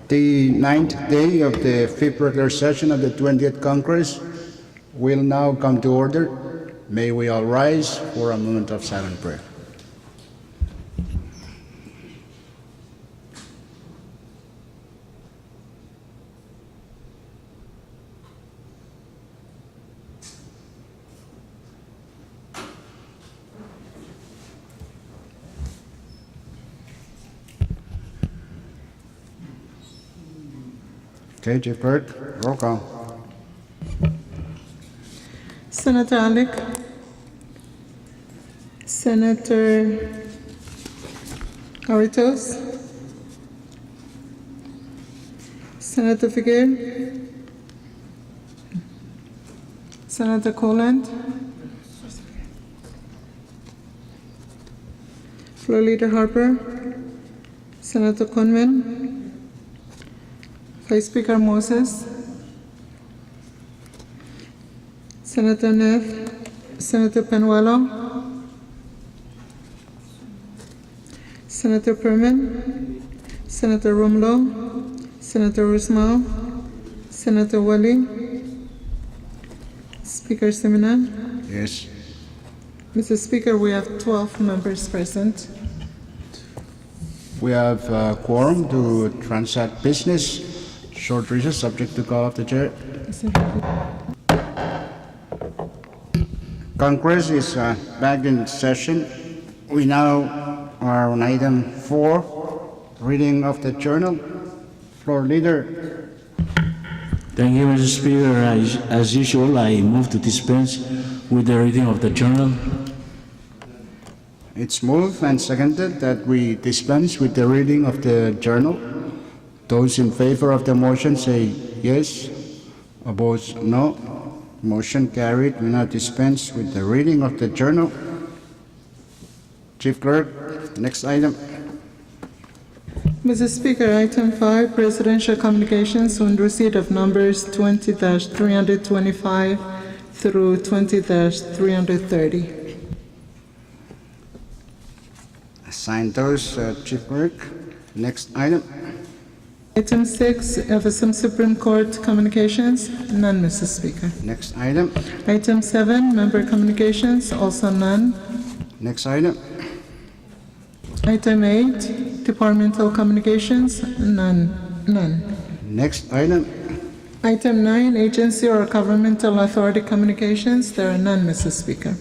The ninth day of the fifth regular session of the 20th Congress will now come to order. May we all rise for a moment of silent prayer. Okay, Chief Clerk, roll call. Senator Alec, Senator Aritos, Senator Figueroa, Senator Coland, Floor Leader Harper, Senator Conman, Vice Speaker Moses, Senator Neff, Senator Penuelo, Senator Perman, Senator Romlo, Senator Rusmao, Senator Wali, Speaker Siminan. Yes. Mr. Speaker, we have 12 members present. We have a quorum to transact business. Short recess, subject to call of the chair. Congress is back in session. We now are on item 4, reading of the journal. Floor Leader. Thank you, Mr. Speaker. As usual, I move to dispense with the reading of the journal. It's moved and seconded that we dispense with the reading of the journal. Those in favor of the motion say yes. Opposed, no. Motion carried. We now dispense with the reading of the journal. Chief Clerk, next item. Mr. Speaker, item 5, presidential communications on receipt of numbers 20-325 through 20-330. Assign those, Chief Clerk. Next item. Item 6, FSM Supreme Court communications, none, Mr. Speaker. Next item. Item 7, member communications, also none. Next item. Item 8, departmental communications, none. Next item. Item 9, agency or governmental authority communications, there are none, Mr. Speaker.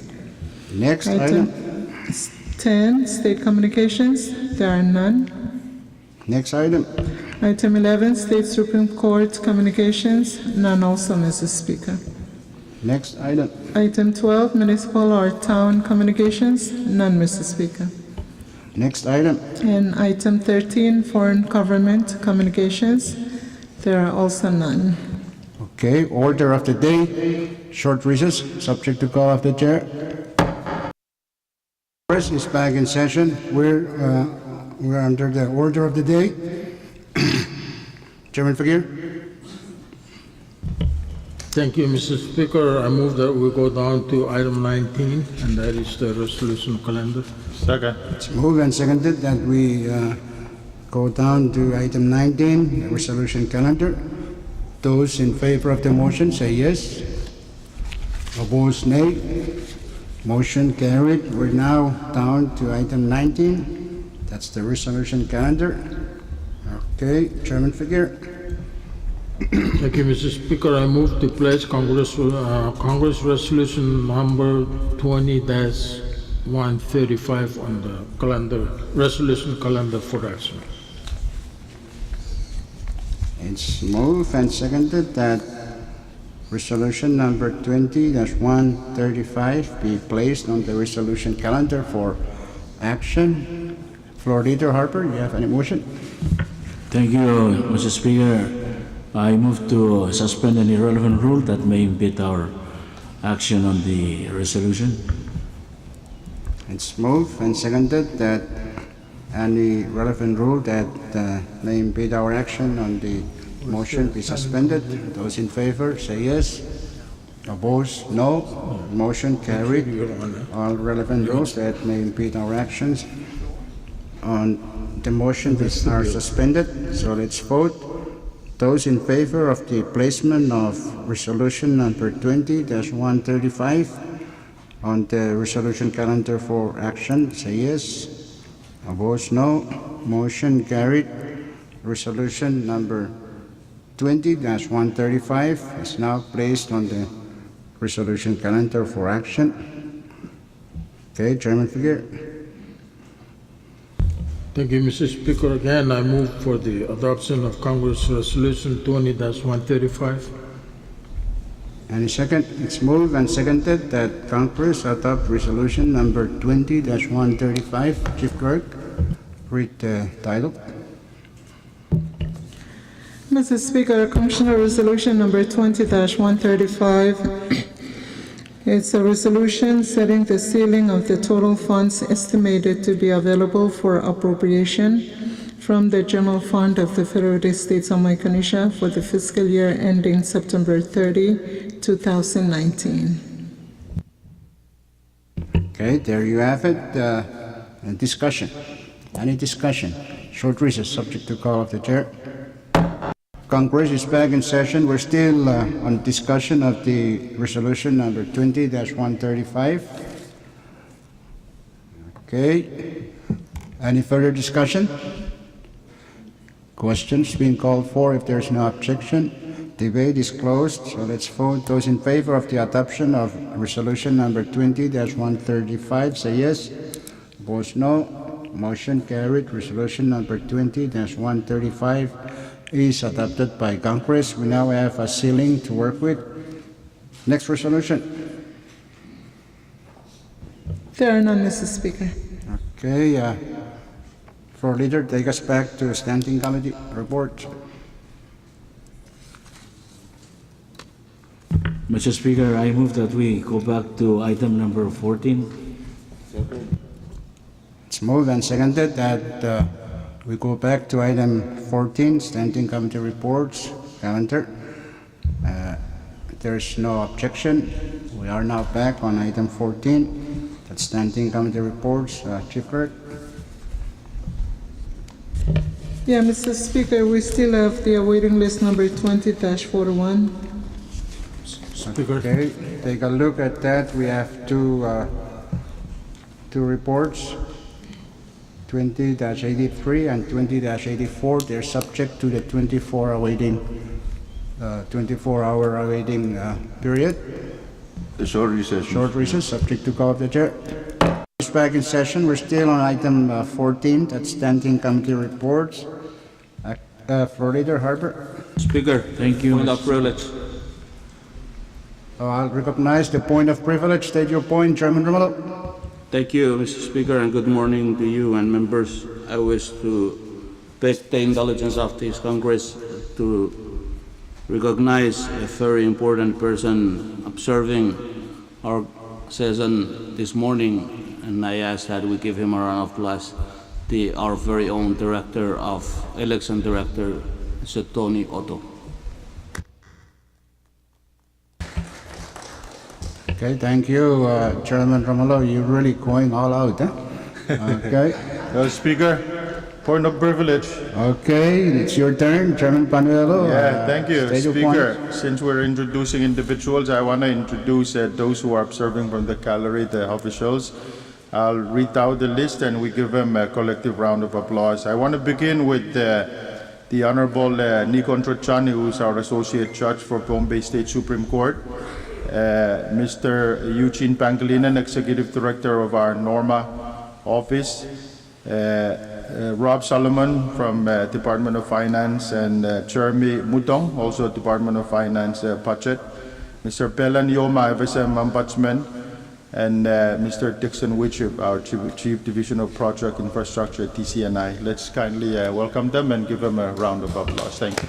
Next item. 10, state communications, there are none. Next item. Item 11, State Supreme Court communications, none also, Mr. Speaker. Next item. Item 12, municipal or town communications, none, Mr. Speaker. Next item. And item 13, foreign government communications, there are also none. Okay, order of the day. Short recess, subject to call of the chair. Congress is back in session. We're under the order of the day. Chairman Figueroa. Thank you, Mr. Speaker. I move that we go down to item 19, and that is the resolution calendar. Second. It's moved and seconded that we go down to item 19, the resolution calendar. Those in favor of the motion say yes. Opposed, nay. Motion carried. We're now down to item 19. That's the resolution calendar. Okay, Chairman Figueroa. Thank you, Mr. Speaker. I move to place Congress resolution number 20-135 on the resolution calendar for action. It's moved and seconded that resolution number 20-135 be placed on the resolution calendar for action. Floor Leader Harper, you have any motion? Thank you, Mr. Speaker. I move to suspend any relevant rule that may impede our action on the resolution. It's moved and seconded that any relevant rule that may impede our action on the motion be suspended. Those in favor say yes. Opposed, no. Motion carried. All relevant rules that may impede our actions on the motion are suspended. So let's vote. Those in favor of the placement of resolution number 20-135 on the resolution calendar for action, say yes. Opposed, no. Motion carried. Resolution number 20-135 is now placed on the resolution calendar for action. Okay, Chairman Figueroa. Thank you, Mr. Speaker. Again, I move for the adoption of Congress Resolution 20-135. Any second? It's moved and seconded that Congress adopt resolution number 20-135. Chief Clerk, read the title. Mr. Speaker, Commissioner Resolution number 20-135. It's a resolution setting the ceiling of the total funds estimated to be available for appropriation from the General Fund of the Federated States of Micronesia for the fiscal year ending September 30, 2019. Okay, there you have it. Discussion. Any discussion? Short recess, subject to call of the chair. Congress is back in session. We're still on discussion of the resolution number 20-135. Okay. Any further discussion? Questions being called for. If there's no objection, debate is closed. So let's vote. Those in favor of the adoption of resolution number 20-135, say yes. Opposed, no. Motion carried. Resolution number 20-135 is adopted by Congress. We now have a ceiling to work with. Next resolution. There are none, Mr. Speaker. Okay, Floor Leader, take us back to Standing Committee report. Mr. Speaker, I move that we go back to item number 14. It's moved and seconded that we go back to item 14, Standing Committee reports, calendar. There's no objection. We are now back on item 14, that's Standing Committee reports. Chief Clerk. Yeah, Mr. Speaker, we still have the awaiting list number 20-41. Speaker. Okay, take a look at that. We have two reports, 20-83 and 20-84. They're subject to the 24-hour awaiting period. The short recess. Short recess, subject to call of the chair. It's back in session. We're still on item 14, that's Standing Committee reports. Floor Leader Harper. Speaker, Thank you. point of privilege. I'll recognize the point of privilege. State your point, Chairman Romulo. Thank you, Mr. Speaker, and good morning to you and members. I wish to take the indulgence of this Congress to recognize a very important person observing our session this morning, and I ask that we give him a round of applause. Our very own election director, Mr. Tony Otto. Okay, thank you, Chairman Romulo. You're really going all out, huh? Okay. Speaker, point of privilege. Okay, it's your turn, Chairman Panuelo. Thank you, state your Speaker. point. Since we're introducing individuals, I want to introduce those who are observing from the gallery, the officials. I'll read out the list and we give them a collective round of applause. I want to begin with the Honorable Nikon Trochani, who's our Associate Judge for Bombay State Supreme Court. Mr. Eugene Pangilinan, Executive Director of our Norma office. Rob Solomon from Department of Finance, and Jeremy Mutong, also Department of Finance budget. Mr. Pelan Yoma, FSM Ombudsman, and Mr. Dixon Wichip, our Chief Division of Project Infrastructure at TCNI. Let's kindly welcome them and give them a round of applause. Thank you.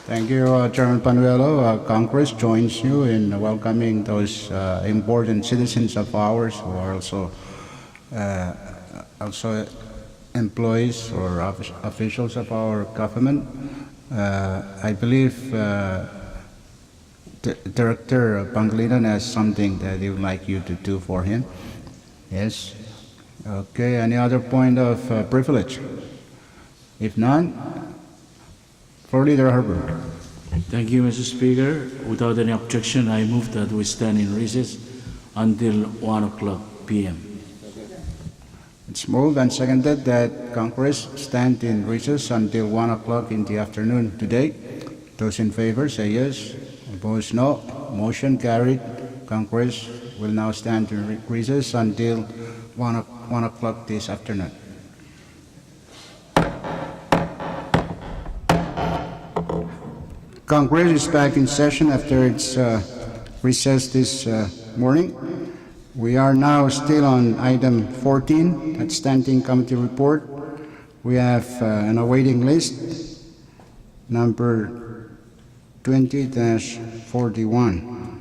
Thank you, Chairman Panuelo. Congress joins you in welcoming those important citizens of ours who are also employees or officials of our government. I believe Director Pangilinan has something that he would like you to do for him. Yes? Okay, any other point of privilege? If none, Floor Leader Harbour. Thank you, Mr. Speaker. Without any objection, I move that we stand in recess until 1 o'clock p.m. It's moved and seconded that Congress stand in recess until 1 o'clock in the afternoon today. Those in favor say yes. Opposed, no. Motion carried. Congress will now stand in recess until 1 o'clock this afternoon. Congress is back in session after its recess this morning. We are now still on item 14, that's standing committee report. We have an awaiting list, number 20-41.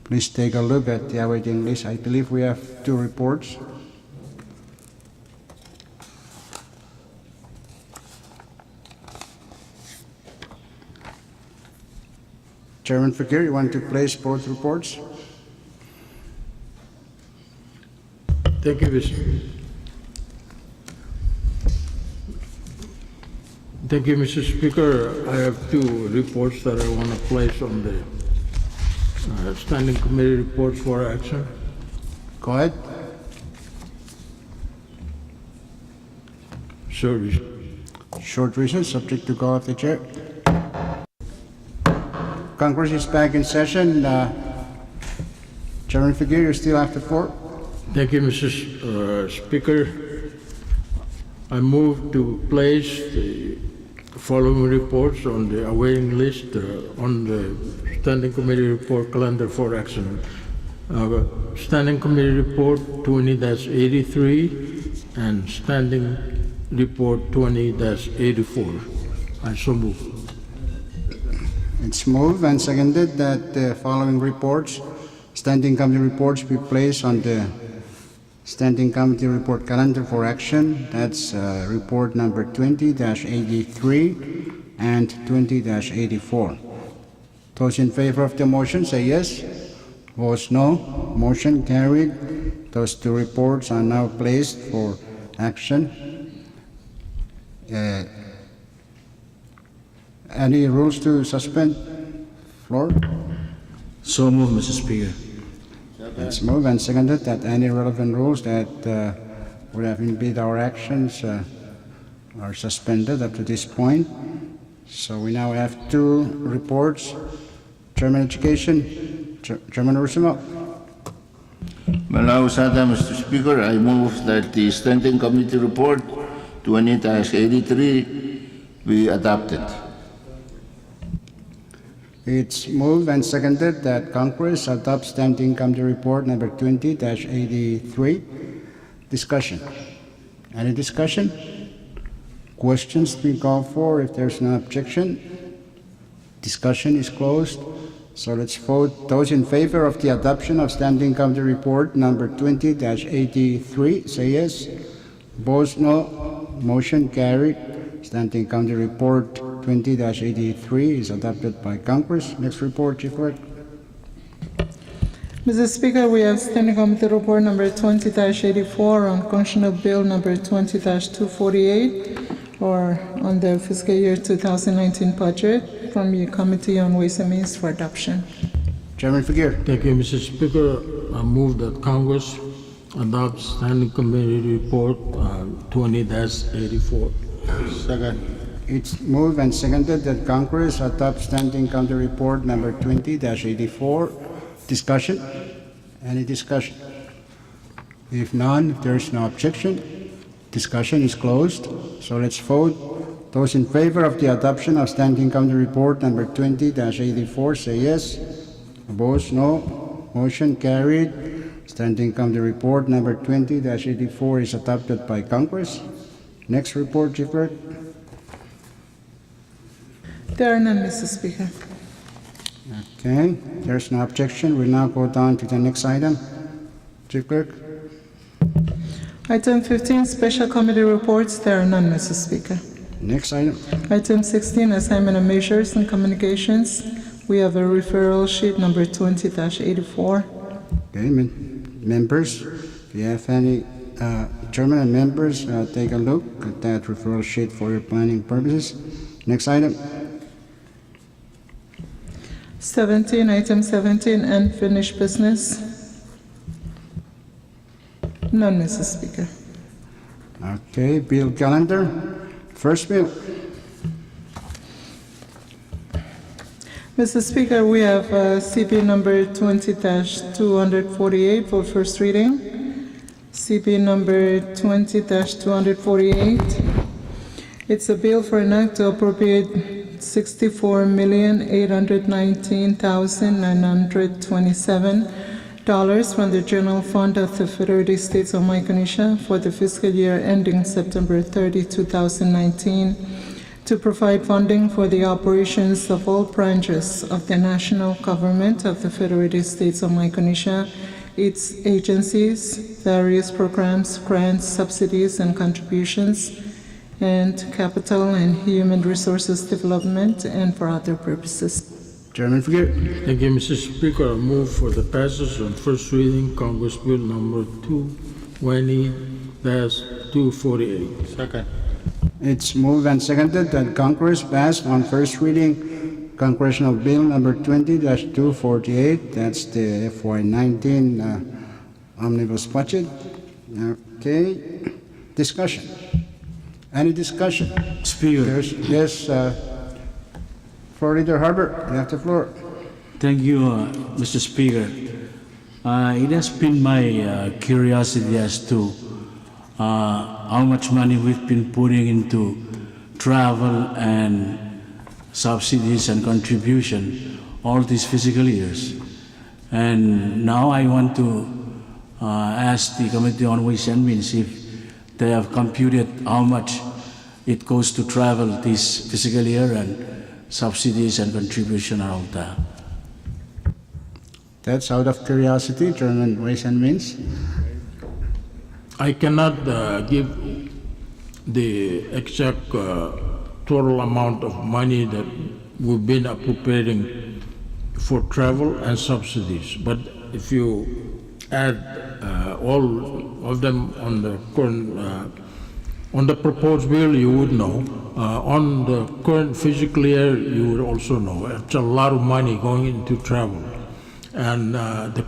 Please take a look at the awaiting list. I believe we have 2 reports. Chairman Fakir, you want to place both reports? Thank you, Mr. Thank you, Mr. Speaker. I have 2 reports that I want to place on the standing committee reports for action. Go ahead. Service. Short recess, subject to call of the chair. Congress is back in session. Chairman Fakir, you still have the floor. Thank you, Mr. Speaker. I move to place the following reports on the awaiting list on the Standing Committee Report calendar for action. Standing Committee Report 20-83 and Standing Report 20-84. I so move. It's moved and seconded that the following reports, standing committee reports, be placed on the standing committee report calendar for action. That's report number 20-83 and 20-84. Those in favor of the motion say yes. Opposed, no. Motion carried. Those 2 reports are now placed for action. Any rules to suspend? Floor? So move, Mr. Speaker. It's moved and seconded that any relevant rules that would have impeded our actions are suspended up to this point. So we now have 2 reports. Chairman Education, Chairman Ursimo. Malau Sada, Mr. Speaker, I move that the Standing Committee Report 20-83 be adopted. It's moved and seconded that Congress adopt Standing Committee Report number 20-83. Discussion. Any discussion? Questions to be called for if there's no objection. Discussion is closed. So let's vote. Those in favor of the adoption of Standing Committee Report number 20-83, say yes. Opposed, no. Motion carried. Standing Committee Report 20-83 is adopted by Congress. Next report, Chief Clerk. Mr. Speaker, we have Standing Committee Report number 20-84 on Constitutional Bill number 20-248, or on the fiscal year 2019 budget from the Committee on Ways and Means for adoption. Chairman Fakir. Thank you, Mr. Speaker. I move that Congress adopt Standing Committee Report 20-84. Second. It's moved and seconded that Congress adopt Standing Committee Report number 20-84. Discussion? Any discussion? If none, if there is no objection, discussion is closed. So let's vote. Those in favor of the adoption of Standing Committee Report number 20-84 say yes. Opposed, no. Motion carried. Standing Committee Report number 20-84 is adopted by Congress. Next report, Chief Clerk. There are none, Mr. Speaker. Okay, there's no objection. We'll now go down to the next item. Chief Clerk. Item 15, Special Committee Reports. There are none, Mr. Speaker. Next item. Item 16, Assignment of Measures and Communications. We have a referral sheet number 20-84. Okay, members, if you have any, Chairman and members, take a look at that referral sheet for your planning purposes. Next item. 17, item 17, unfinished business. None, Mr. Speaker. Okay, bill calendar. First bill. Mr. Speaker, we have CB number 20-248 for first reading. CB number 20-248. It's a bill for an act to appropriate $64,819,927 from the general fund of the Federated States of Micronesia for the fiscal year ending September 30, 2019, to provide funding for the operations of all branches of the national government of the Federated States of Micronesia, its agencies, various programs, grants, subsidies, and contributions, and capital and human resources development, and for other purposes. Chairman Figueroa. Thank you, Mr. Speaker. I move for the passage on first reading, Congress Bill number 20-248. Second. It's moved and seconded that Congress pass on first reading Congressional Bill number 20-248. That's the FY19 omnibus budget. Okay. Discussion. Any discussion? Speaker, Yes, Floor Leader Harbor, you have the floor. thank you, Mr. Speaker. It has been my curiosity as to how much money we've been putting into travel and subsidies and contribution all these fiscal years. And now I want to ask the Committee on Ways and Means if they have computed how much it goes to travel this fiscal year and subsidies and contribution and all that. That's out of curiosity, Chairman Ways and Means. I cannot give the exact total amount of money that we've been appropriating for travel and subsidies. But if you add all of them on the current, on the proposed bill, you would know. On the current fiscal year, you would also know. It's a lot of money going into travel. And the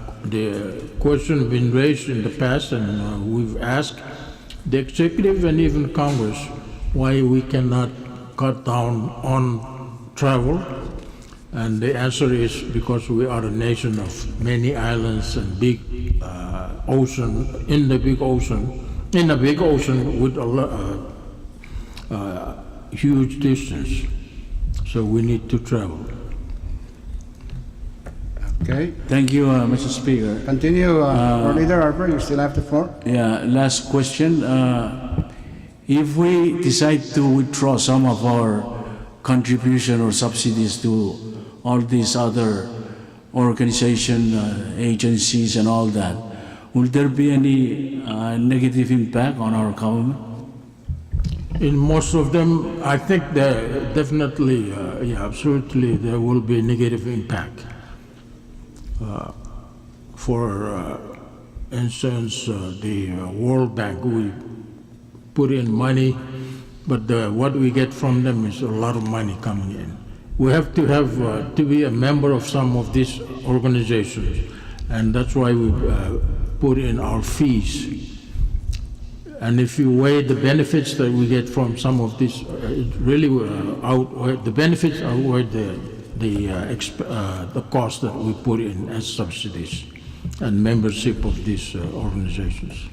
question been raised in the past, and we've asked the executive and even Congress why we cannot cut down on travel. And the answer is because we are a nation of many islands and big ocean, in a big ocean with a huge distance. So we need to travel. Okay. Thank you, Mr. Speaker. Continue, Floor Leader Harbor, you still have the floor. Yeah, last question. If we decide to withdraw some of our contribution or subsidies to all these other organization, agencies and all that, will there be any negative impact on our government? In most of them, I think there definitely, yeah, absolutely, there will be negative impact. For instance, the World Bank, we put in money, but what we get from them is a lot of money coming in. We have to be a member of some of these organizations, and that's why we put in our fees. And if you weigh the benefits that we get from some of these, it really the benefits outweigh the cost that we put in as subsidies and membership of these organizations.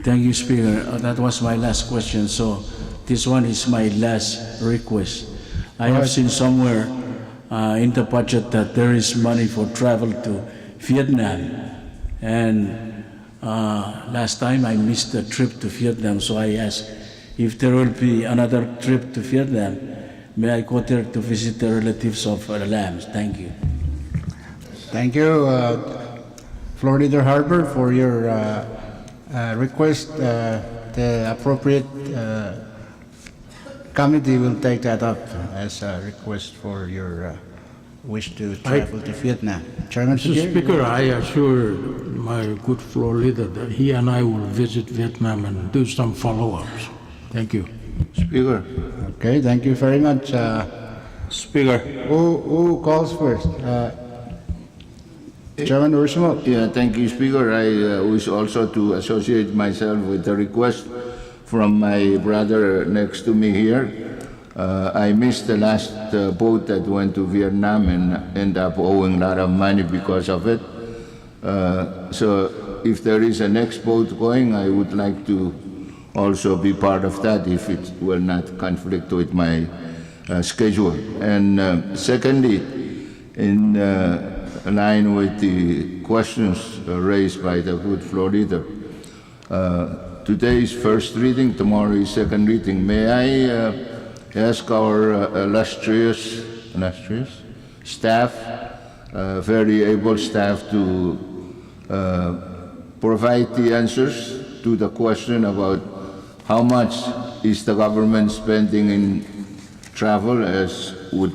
Thank you, Speaker. That was my last question. So this one is my last request. I have seen somewhere in the budget that there is money for travel to Vietnam. And last time I missed the trip to Vietnam, so I asked if there will be another trip to Vietnam. May I go there to visit the relatives of the lambs? Thank you. Thank you, Floor Leader Harbor, for your request. The appropriate committee will take that up as a request for your wish to travel to Vietnam. Chairman Mr. Figueroa? Speaker, I assure my good floor leader that he and I will visit Vietnam and do some follow-ups. Thank you. Speaker. Okay, thank you very much. Speaker. Who calls first? Chairman Ursimo? Yeah, thank you, Speaker. I wish also to associate myself with the request from my brother next to me here. I missed the last boat that went to Vietnam and ended up owing a lot of money because of it. So if there is a next boat going, I would like to also be part of that if it will not conflict with my schedule. And secondly, in line with the questions raised by the good floor leader, today is first reading, tomorrow is second reading. May I ask our illustrious staff, very able staff, to provide the answers to the question about how much is the government spending in travel, as would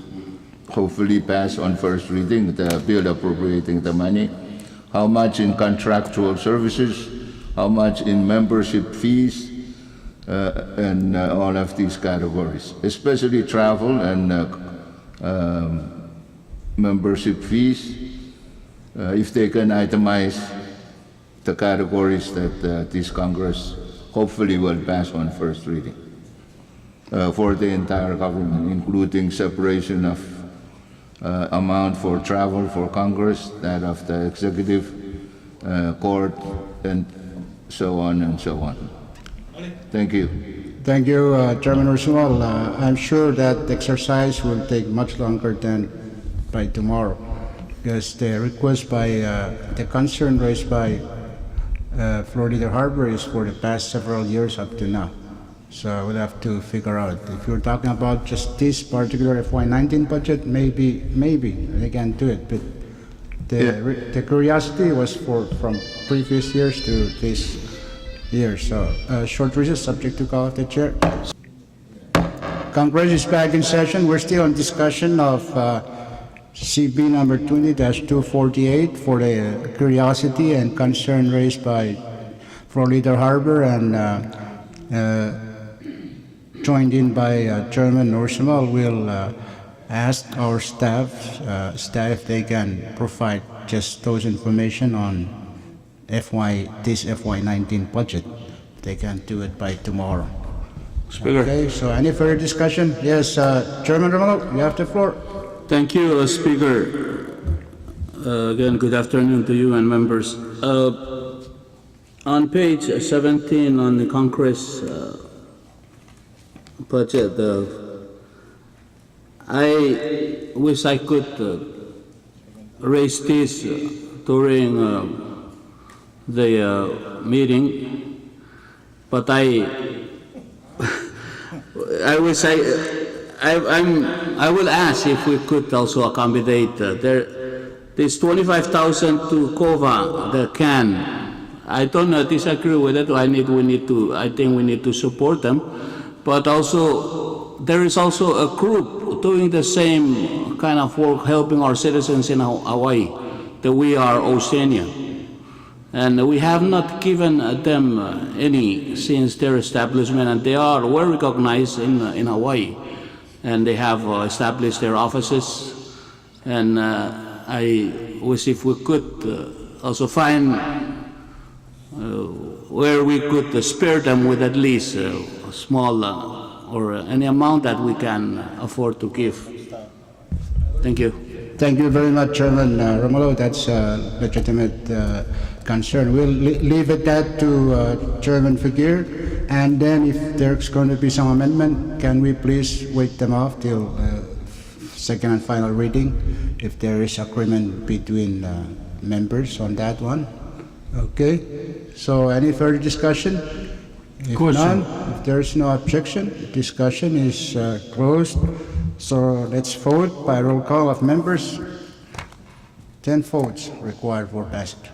hopefully pass on first reading, the bill appropriating the money, how much in contractual services, how much in membership fees, and all of these categories, especially travel and membership fees, if they can itemize the categories that this Congress hopefully will pass on first reading for the entire government, including separation of amount for travel for Congress, that of the executive, court, and so on and so on. Thank you. Thank you, Chairman Ursimo. I'm sure that exercise will take much longer than by tomorrow, because the request by, the concern raised by Florida Harbor is for the past several years up to now. So we'll have to figure out. If you're talking about just this particular FY19 budget, maybe they can do it. But the curiosity was from previous years to this year. So short recess, subject to call of the chair. Congress is back in session. We're still on discussion of CB number 20-248 for the curiosity and concern raised by Florida Harbor and joined in by Chairman Ursimo. We'll ask our staff if they can provide just those information on this FY19 budget. They can do it by tomorrow. Speaker. Okay, so any further discussion? Yes, Chairman Romano, you have the floor. Thank you, Speaker. Again, good afternoon to you and members. On page 17 on the Congress budget, I wish I could raise this during the meeting, but I wish I will ask if we could also accommodate this 25,000 to cover the can. I don't disagree with it. I think we need to support them, but also there is also a group doing the same kind of work, helping our citizens in Hawaii, that we are Oceania. And we have not given them any since their establishment, and they are well recognized in Hawaii. And they have established their offices. And I wish if we could also find where we could spare them with at least a small or any amount that we can afford to give. Thank you. Thank you very much, Chairman Romulo. That's a legitimate concern. We'll leave it that to Chairman Figuer, and then if there's going to be some amendment, can we please wait them off till second and final reading, if there is agreement between members on that one? Okay. So any further discussion? If none, if there's no objection, discussion is closed. So let's vote by roll call of members. 10 votes required for passage.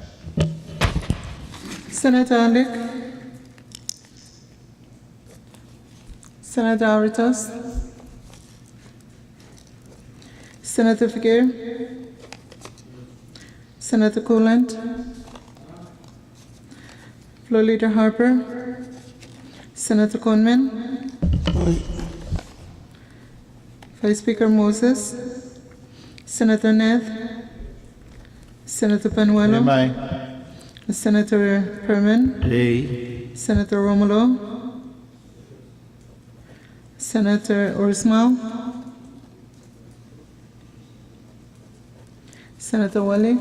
Senator Alick, Senator Aritas, Senator Figuer, Senator Coolant, Floor Leader Harper, Senator Conman, Vice Speaker Moses, Senator Neth, Senator Panuelo, Senator Perman, Aye. Senator Romulo, Senator Ursmal, Senator Wally,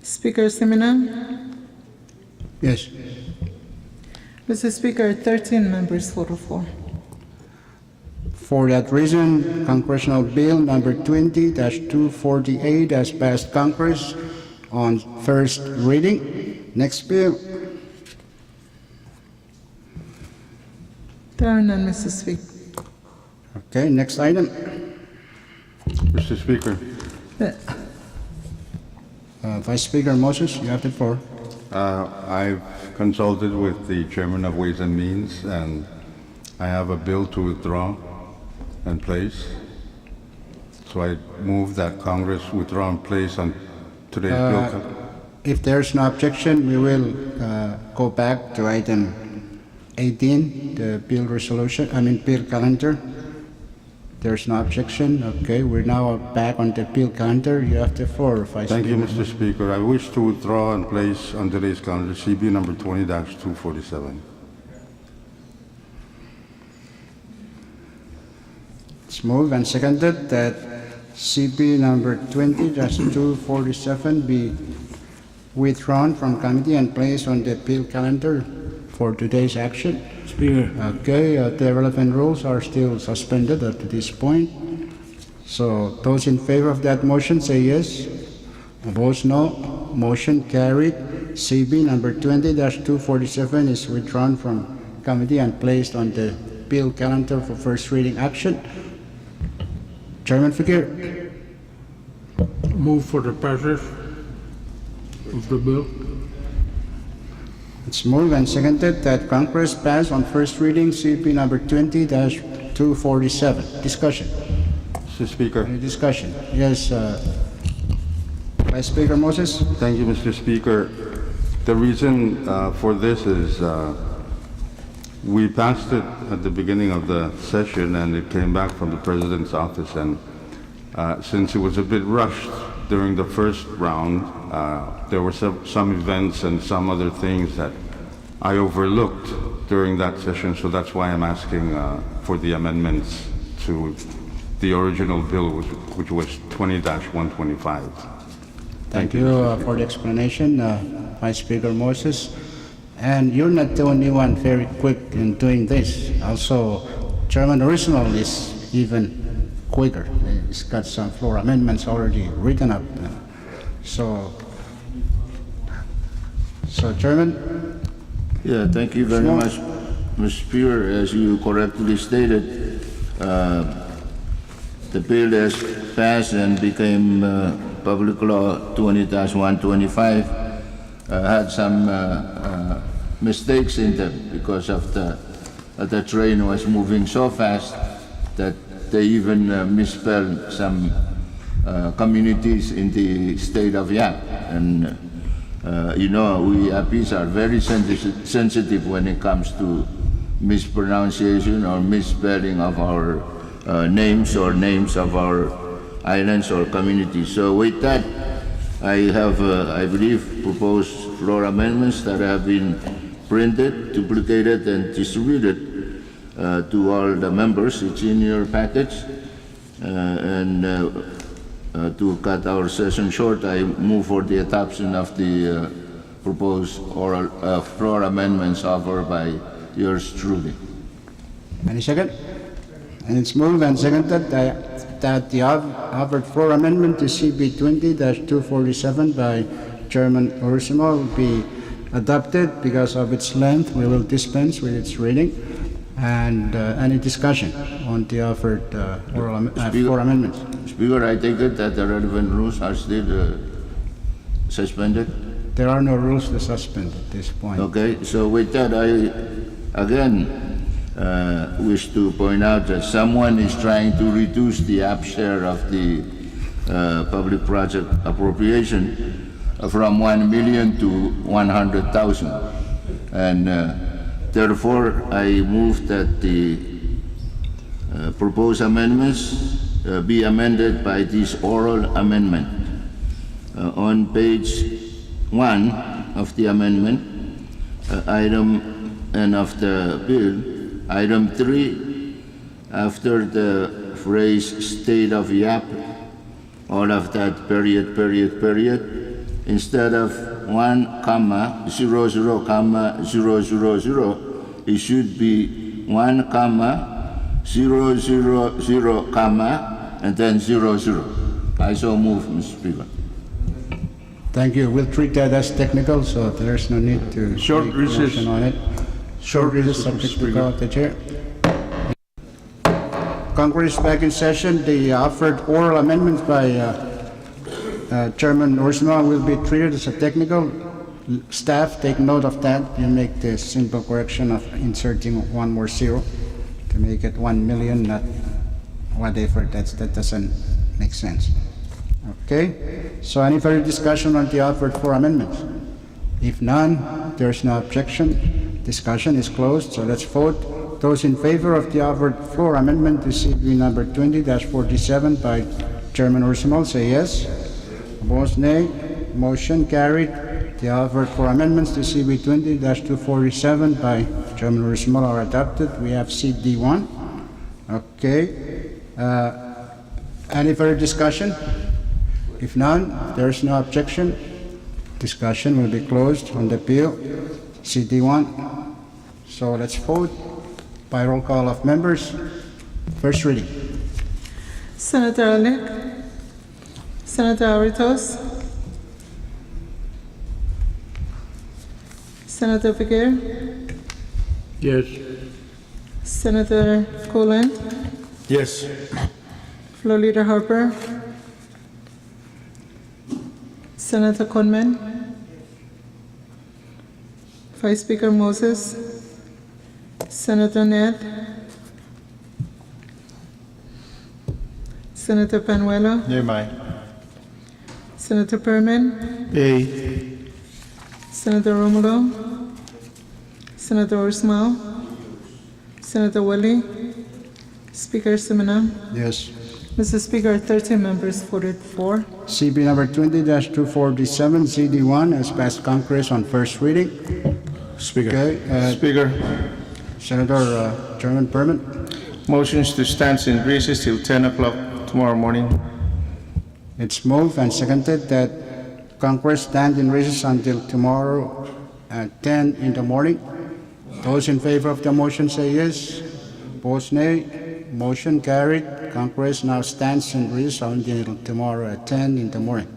Speaker Semina. Yes. Mr. Speaker, 13 members voted for. For that reason, Congressional Bill number 20-248 has passed Congress on first reading. Next bill. There are none, Mr. Speaker. Okay, next item. Mr. Speaker, Vice Speaker Moses, you have the floor. I've consulted with the Chairman of Ways and Means, and I have a bill to withdraw and place. So I move that Congress withdraw and place on today's bill. If there's no objection, we will go back to item 18, the bill calendar. There's no objection. Okay, we're now back on the bill calendar. You have the floor, Vice Thank you, Speaker. Mr. Speaker. I wish to withdraw and place on today's calendar CB number 20-247. It's moved and seconded that CB number 20-247 be withdrawn from committee and placed on the bill calendar for today's action. Speaker, Okay, the relevant rules are still suspended up to this point. So those in favor of that motion say yes. Opposed, no. Motion carried. CB number 20-247 is withdrawn from committee and placed on the bill calendar for first reading action. Chairman Fakir. Move for the passage of the bill. It's moved and seconded that Congress pass on first reading CP number 20-247. Discussion. Mr. Speaker. Any discussion? Yes, Vice Speaker Moses. Thank you, Mr. Speaker. The reason for this is we passed it at the beginning of the session and it came back from the President's office, and since it was a bit rushed during the first round, there were some events and some other things that I overlooked during that session, so that's why I'm asking for the amendments to the original bill, which was 20-125. Thank you for the explanation, Vice Speaker Moses. And you're not the only one very quick in doing this. Also, Chairman Original is even quicker. He's got some floor amendments already written up. So Chairman, Yeah, thank you very much, Mr. Speaker. As you correctly stated, the bill has passed and became Public Law 20-125. Had some mistakes in them because of the train was moving so fast that they even misspelled some communities in the state of Yap. And you know, we Yapis are very sensitive when it comes to mispronunciation or misspelling of our names or names of our islands or communities. So with that, I have, I believe, proposed floor amendments that have been printed, duplicated, and distributed to all the members. It's in your package. To cut our session short, I move for the adoption of the proposed oral floor amendments offered by yours truly. any second? And it's moved and seconded that the offered floor amendment to CB 20-247 by Chairman Ursimo will be adopted. Because of its length, we will dispense with its reading. And any discussion on the offered floor amendments? Speaker, I take it that the relevant rules are still suspended? There are no rules to suspend at this point. Okay, so with that, I again wish to point out that someone is trying to reduce the app share of the public project appropriation from 1 million to 100,000. And therefore, I move that the proposed amendments be amended by this oral amendment. On page 1 of the amendment, item and of the bill, item 3, after the phrase state of Yap, all of that period, instead of 1 comma 00 comma 000, it should be 1 comma 000 comma and then 00. I so move, Mr. Speaker. Thank you. We'll treat that as technical, so there's no need to Short make a recess. motion on it. Short recess, subject to call of the chair. Congress back in session. The offered oral amendments by Chairman Ursula will be treated as a technical. Staff, take note of that. You make the simple correction of inserting one more zero to make it 1 million, not whatever. That doesn't make sense. Okay? So any further discussion on the offered 4 amendments? If none, there's no objection. Discussion is closed, so let's vote. Those in favor of the offered 4 amendment to CB number 20-47 by Chairman Ursumal, say yes. Opposed, nay. Motion carried. The offered 4 amendments to CB 20-247 by Chairman Ursumal are adopted. We have CD1. Okay. Any further discussion? If none, there is no objection. Discussion will be closed on the bill. CD1. So let's vote by roll call of members. First reading. Senator Alec, Senator Aritos, Senator Figuer, Yes. Senator Coland, Yes. Floor Leader Harper, Senator Conman, Vice Speaker Moses, Senator Ned, Senator Panuelo, Nearby. Senator Perman, Yay. Senator Romulo, Senator Ursmal, Senator Wally, Speaker Simina. Yes. Mr. Speaker, 13 members voted for. CB number 20-247, CD1 has passed Congress on first reading. Speaker. Okay. Speaker, Senator Chairman Perman. motions to stand in recess till 10 o'clock tomorrow morning. It's moved and seconded that Congress stand in recess until tomorrow at 10 in the morning. Those in favor of the motion say yes. Opposed, nay. Motion carried. Congress now stands in recess until tomorrow at 10 in the morning.